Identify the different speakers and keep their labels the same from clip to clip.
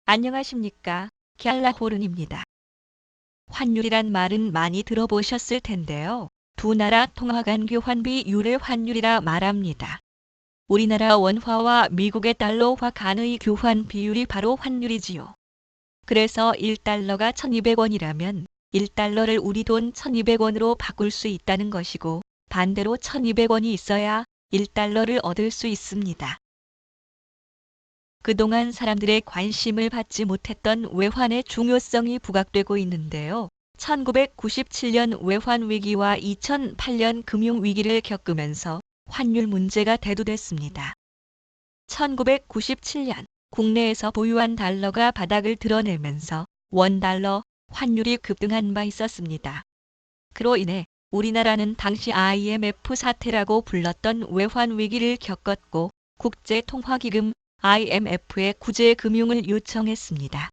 Speaker 1: 안녕하십니까. 갤라호른입니다. 환율이란 말은 많이 들어보셨을 텐데요. 두 나라 통화 간 교환비 율을 환율이라 말합니다. 우리나라 원화와 미국의 달러화 간의 교환 비율이 바로 환율이지요. 그래서 1달러가 1200원이라면 1달러를 우리 돈 1200원으로 바꿀 수 있다는 것이고, 반대로 1200원이 있어야 1달러를 얻을 수 있습니다. 그동안 사람들의 관심을 받지 못했던 외환의 중요성이 부각되고 있는데요. 1997년 외환위기와 2008년 금융위기를 겪으면서 환율 문제가 대두됐습니다. 1997년 국내에서 보유한 달러가 바닥을 드러내면서 원달러 환율이 급등한 바 있었습니다. 그로 인해 우리나라는 당시 IMF 사태라고 불렀던 외환위기를 겪었고, 국제통화기금 IMF에 구제금융을 요청했습니다.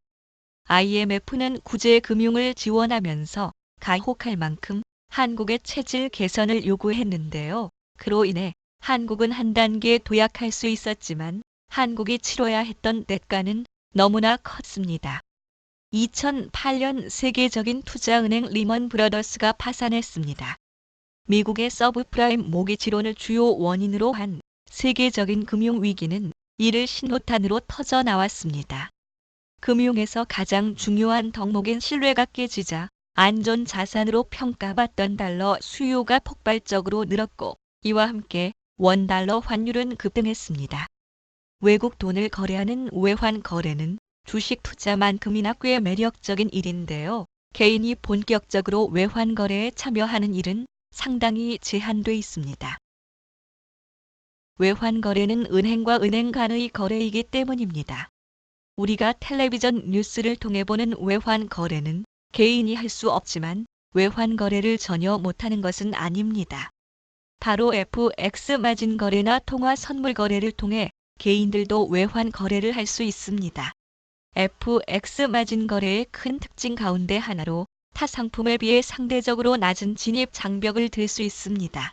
Speaker 1: IMF는 구제금융을 지원하면서 가혹할 만큼 한국의 체질 개선을 요구했는데요. 그로 인해 한국은 한 단계 도약할 수 있었지만 한국이 치러야 했던 대가는 너무나 컸습니다. 2008년 세계적인 투자은행 리먼 브러더스가 파산했습니다. 미국의 서브프라임 모기지론을 주요 원인으로 한 세계적인 금융위기는 이를 신호탄으로 터져 나왔습니다. 금융에서 가장 중요한 덕목인 신뢰가 깨지자 안전자산으로 평가받던 달러 수요가 폭발적으로 늘었고, 이와 함께 원달러 환율은 급등했습니다. 외국 돈을 거래하는 외환 거래는 주식 투자만큼이나 꽤 매력적인 일인데요. 개인이 본격적으로 외환 거래에 참여하는 일은 상당히 제한돼 있습니다. 외환 거래는 은행과 은행 간의 거래이기 때문입니다. 우리가 텔레비전 뉴스를 통해 보는 외환 거래는 개인이 할 수 없지만 외환 거래를 전혀 못하는 것은 아닙니다. 바로 FX 마진 거래나 통화 선물 거래를 통해 개인들도 외환 거래를 할 수 있습니다. FX 마진 거래의 큰 특징 가운데 하나로 타 상품에 비해 상대적으로 낮은 진입 장벽을 들 수 있습니다.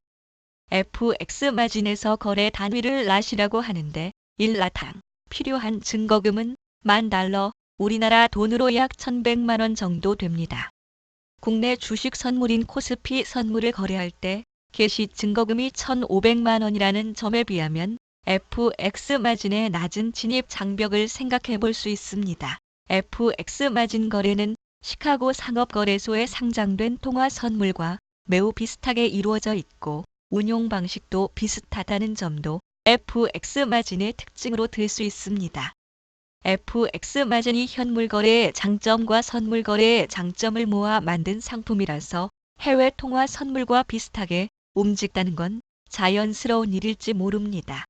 Speaker 1: FX 마진에서 거래 단위를 낫이라고 하는데 1낫당 필요한 증거금은 $10,000, 우리나라 돈으로 약 1,100만 원 정도 됩니다. 국내 주식 선물인 코스피 선물을 거래할 때 개시 증거금이 1,500만 원이라는 점에 비하면 FX 마진의 낮은 진입 장벽을 생각해 볼 수 있습니다. FX 마진 거래는 시카고 상업거래소에 상장된 통화 선물과 매우 비슷하게 이루어져 있고, 운용 방식도 비슷하다는 점도 FX 마진의 특징으로 들 수 있습니다. FX 마진이 현물 거래의 장점과 선물 거래의 장점을 모아 만든 상품이라서 해외 통화 선물과 비슷하게 움직다는 건 자연스러운 일일지 모릅니다.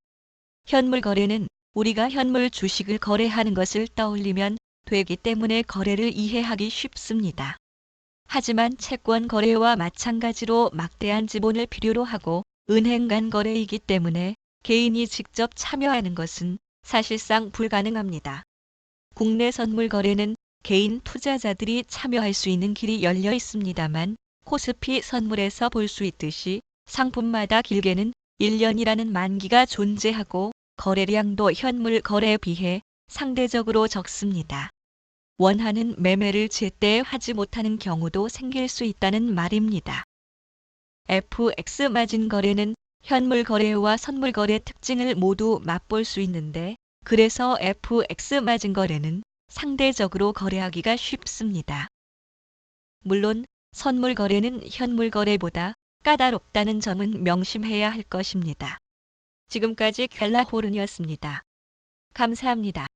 Speaker 1: 현물 거래는 우리가 현물 주식을 거래하는 것을 떠올리면 되기 때문에 거래를 이해하기 쉽습니다. 하지만 채권 거래와 마찬가지로 막대한 지분을 필요로 하고 은행 간 거래이기 때문에 개인이 직접 참여하는 것은 사실상 불가능합니다. 국내 선물 거래는 개인 투자자들이 참여할 수 있는 길이 열려 있습니다만, 코스피 선물에서 볼 수 있듯이 상품마다 길게는 1년이라는 만기가 존재하고 거래량도 현물 거래에 비해 상대적으로 적습니다. 원하는 매매를 제때 하지 못하는 경우도 생길 수 있다는 말입니다. FX 마진 거래는 현물 거래와 선물 거래 특징을 모두 맛볼 수 있는데, 그래서 FX 마진 거래는 상대적으로 거래하기가 쉽습니다. 물론 선물 거래는 현물 거래보다 까다롭다는 점은 명심해야 할 것입니다. 지금까지 갤라호른이었습니다. 감사합니다.